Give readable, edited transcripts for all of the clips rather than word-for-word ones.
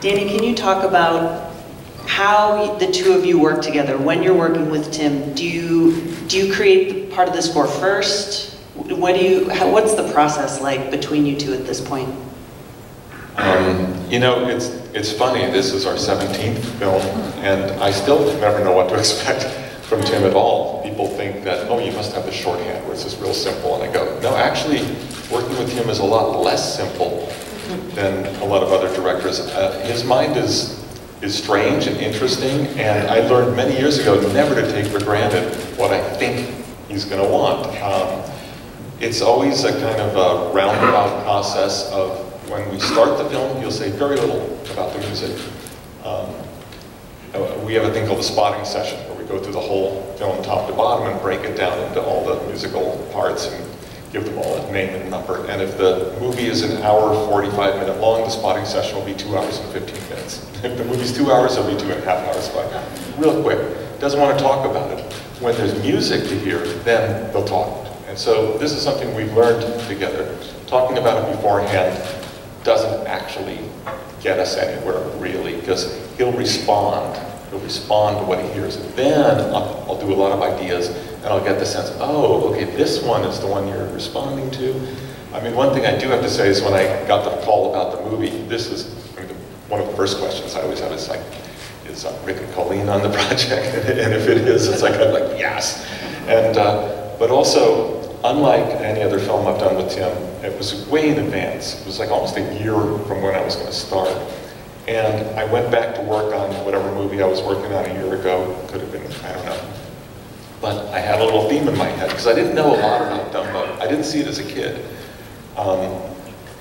Danny, can you talk about how the two of you work together? When you're working with Tim, do you create part of the score first? What's the process like between you two at this point? You know, it's funny, this is our 17th film, and I still never know what to expect from Tim at all. People think that, oh, you must have the shorthand where it's just real simple, and I go, no, actually, working with him is a lot less simple than a lot of other directors. His mind is strange and interesting, and I learned many years ago never to take for granted what I think he's going to want. It's always a kind of a roundabout process of when we start the film, he'll say very little about the music. We have a thing called the spotting session, where we go through the whole film top to bottom and break it down into all the musical parts and give them all a name and number. And if the movie is an hour, 45-minute long, the spotting session will be 2 hours and 15 minutes. If the movie's 2 hours, it'll be 2.5 hours. Real quick. Doesn't want to talk about it. When there's music to hear, then they'll talk. And so this is something we've learned together. Talking about it beforehand doesn't actually get us anywhere, really, because he'll respond. He'll respond to what he hears. And then I'll do a lot of ideas, and I'll get the sense, oh, okay, this one is the one you're responding to. I mean, one thing I do have to say is when I got the call about the movie, this is one of the first questions I always have is like, is Rick and Colleen on the project? And if it is, it's like, I'm like, yes. And, but also, unlike any other film I've done with Tim, it was way in advance. It was like almost a year from when I was going to start. And I went back to work on whatever movie I was working on a year ago. Could have been, I don't know. But I had a little theme in my head, because I didn't know a lot about Dumbo. I didn't see it as a kid.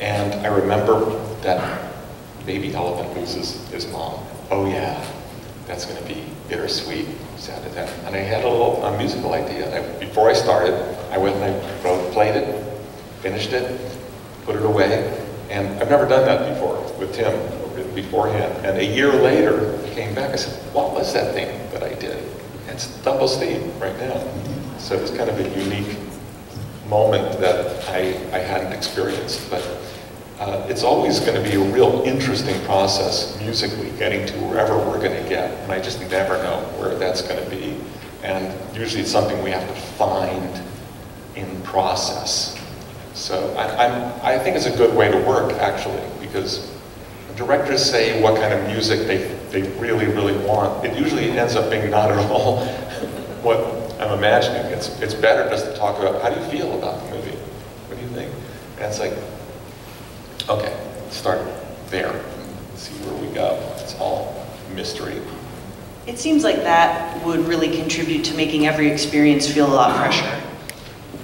And I remember that baby elephant loses his mom. Oh yeah, that's going to be bittersweet. And I had a musical idea. Before I started, I went and I played it, finished it, put it away, and I've never done that before with Tim, beforehand. And a year later, I came back, I said, what was that thing that I did? And it's Dumbo's theme right now. So it was kind of a unique moment that I hadn't experienced, but it's always going to be a real interesting process musically, getting to wherever we're going to get, and I just never know where that's going to be. And usually it's something we have to find in process. So I think it's a good way to work, actually, because directors say what kind of music they really, really want. It usually ends up being not at all what I'm imagining. It's better just to talk about, how do you feel about the movie? What do you think? And it's like, okay, start there, see where we go. It's all mystery. It seems like that would really contribute to making every experience feel a lot fresher,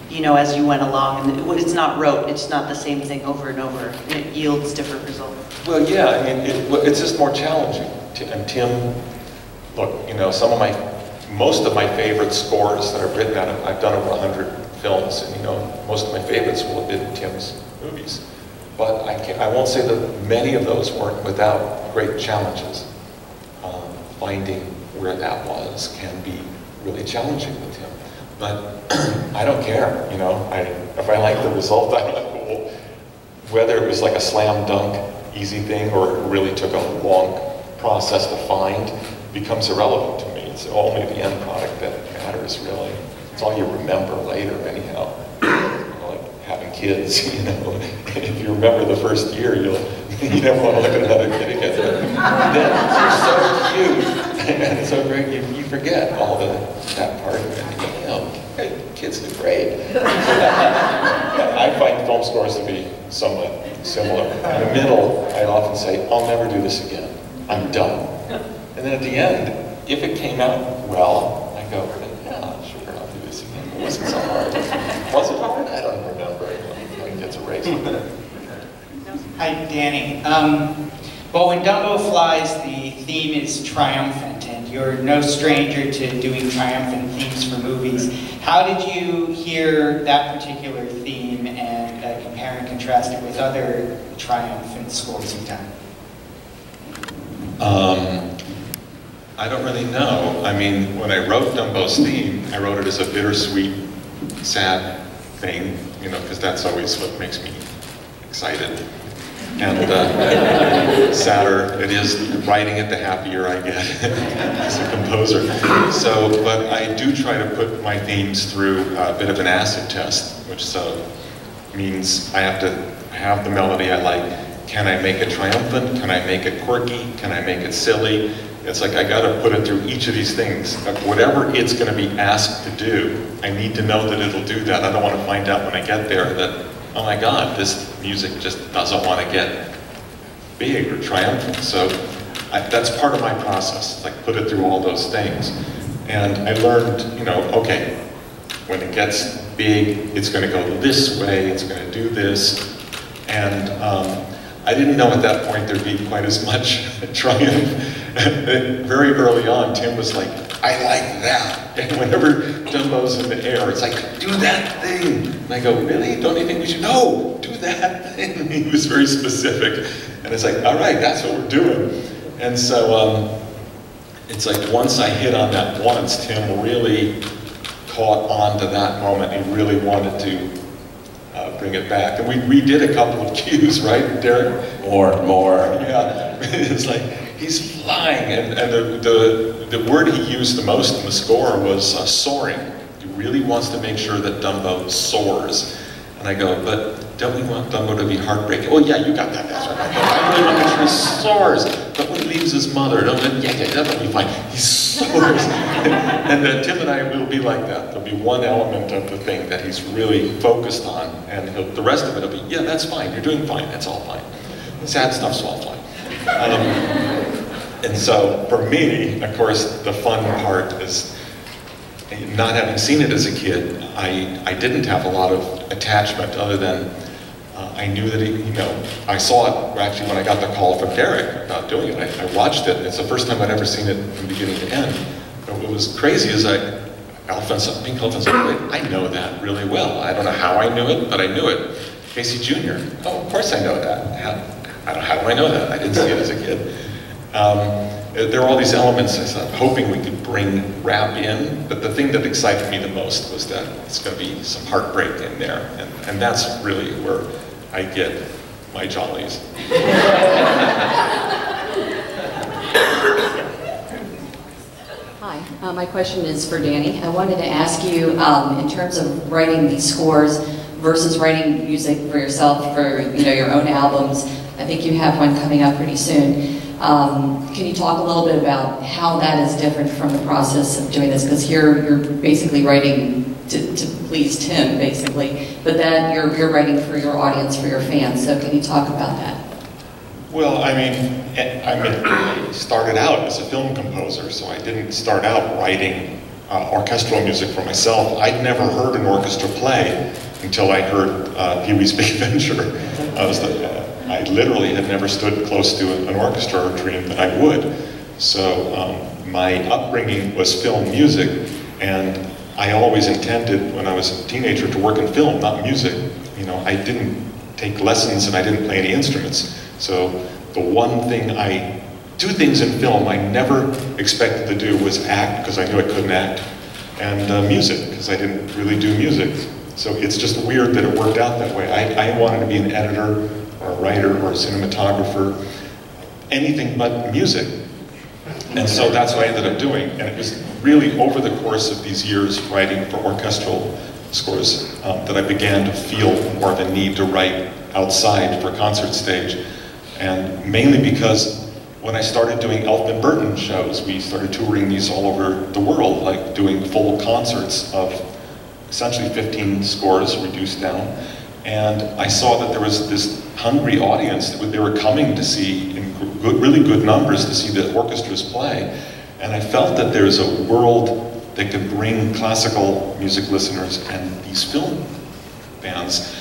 you know, as you went along. And it's not rote, it's not the same thing over and over, and it yields different results. Well, yeah, I mean, it's just more challenging. And Tim, look, you know, most of my favorite scores that I've written out of, I've done over 100 films, and you know, most of my favorites will have been Tim's movies. But I won't say that many of those weren't without great challenges. Finding where that was can be really challenging with him. But I don't care, you know. If I like the result, I'm like, cool. Whether it was like a slam dunk, easy thing, or it really took a long process to find, becomes irrelevant to me. It's only the end product that matters, really. It's all you remember later, anyhow. Having kids, you know, if you remember the first year, you never want to look at another kid again. Then you're so cute and so great, you forget all that part of it. And you go, you know, kids are great. I find film scores to be somewhat similar. In the middle, I often say, I'll never do this again. I'm done. And then at the end, if it came out well, I go, yeah, sure, I'll do this again. It wasn't so hard. Was it hard? I don't remember. It gets erased. Hi, Danny. Well, when Dumbo flies, the theme is triumphant, and you're no stranger to doing triumphant themes for movies. How did you hear that particular theme and compare and contrast it with other triumphant scores you've done? I don't really know. I mean, when I wrote Dumbo's theme, I wrote it as a bittersweet, sad thing, you know, because that's always what makes me excited. And sadder it is writing it, the happier I get as a composer. So, but I do try to put my themes through a bit of an acid test, which means I have to have the melody I like. Can I make it triumphant? Can I make it quirky? Can I make it silly? It's like I gotta put it through each of these things. Whatever it's gonna be asked to do, I need to know that it'll do that. I don't want to find out when I get there that, oh my God, this music just doesn't want to get big or triumphant. So that's part of my process, like put it through all those things. And I learned, you know, okay, when it gets big, it's going to go this way, it's going to do this. And I didn't know at that point there'd be quite as much triumph. Very early on, Tim was like, I like that. And whenever Dumbo's in the air, it's like, do that thing. And I go, really? Don't you think we should? No, do that thing. He was very specific. And it's like, all right, that's what we're doing. And so it's like once I hit on that once, Tim really caught on to that moment. He really wanted to bring it back. And we redid a couple of cues, right, Derek? More. Yeah, it's like, he's flying. And the word he used the most in the score was soaring. He really wants to make sure that Dumbo soars. And I go, but don't we want Dumbo to be heartbreaking? Oh yeah, you got that, that's right. I really want to make sure he soars. But when he leaves his mother, that'll be fine. He soars. And Tim and I will be like that. There'll be one element of the thing that he's really focused on, and the rest of it will be, yeah, that's fine, you're doing fine, that's all fine. Sad stuff's all fine. And so for me, of course, the fun part is not having seen it as a kid. I didn't have a lot of attachment other than I knew that I saw it actually when I got the call from Derek about doing it. I watched it, and it's the first time I'd ever seen it from beginning to end. But what was crazy is Pink Elephant's I know that really well. I don't know how I knew it, but I knew it. Casey Jr. Oh, of course I know that. How do I know that? I didn't see it as a kid. There were all these elements I was hoping we could bring rap in, but the thing that excited me the most was that it's going to be some heartbreak in there, and that's really where I get my jollies. Hi, my question is for Danny. I wanted to ask you, in terms of writing these scores versus writing music for yourself, for your own albums. I think you have one coming up pretty soon. Can you talk a little bit about how that is different from the process of doing this? Because here you're basically writing to please Tim, basically, but then you're writing for your audience, for your fans. So can you talk about that? Well, I started out as a film composer, so I didn't start out writing orchestral music for myself. I'd never heard an orchestra play until I heard Pee-wee's Big Adventure. I literally had never stood close to an orchestra or dreamed that I would. So my upbringing was film music, and I always intended when I was a teenager to work in film, not music. I didn't take lessons and I didn't play any instruments. So the one thing two things in film I never expected to do was act, because I knew I couldn't act, and music, because I didn't really do music. So it's just weird that it worked out that way. I wanted to be an editor, or a writer, or a cinematographer, anything but music. And so that's what I ended up doing. And it was really over the course of these years writing for orchestral scores that I began to feel more of a need to write outside for concert stage. And mainly because when I started doing Elfman Burton shows, we started touring these all over the world, like doing full concerts of essentially 15 scores reduced down. And I saw that there was this hungry audience that they were coming to see in really good numbers to see the orchestras play. And I felt that there's a world that could bring classical music listeners and these film fans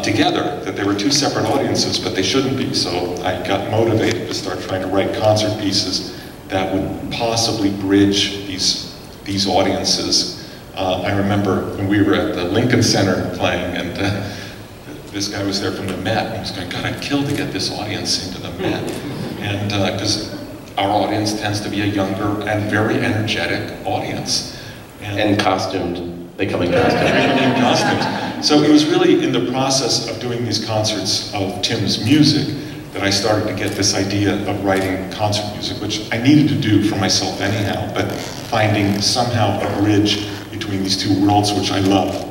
together, that they were two separate audiences, but they shouldn't be. So I got motivated to start trying to write concert pieces that would possibly bridge these audiences. I remember when we were at the Lincoln Center playing, and this guy was there from the Met, and he was going, God, I'd kill to get this audience into the Met. And because our audience tends to be a younger and very energetic audience. And costumed. They come in costumes. They come in costumes. So it was really in the process of doing these concerts of Tim's music that I started to get this idea of writing concert music, which I needed to do for myself anyhow, but finding somehow a bridge between these two worlds, which I love.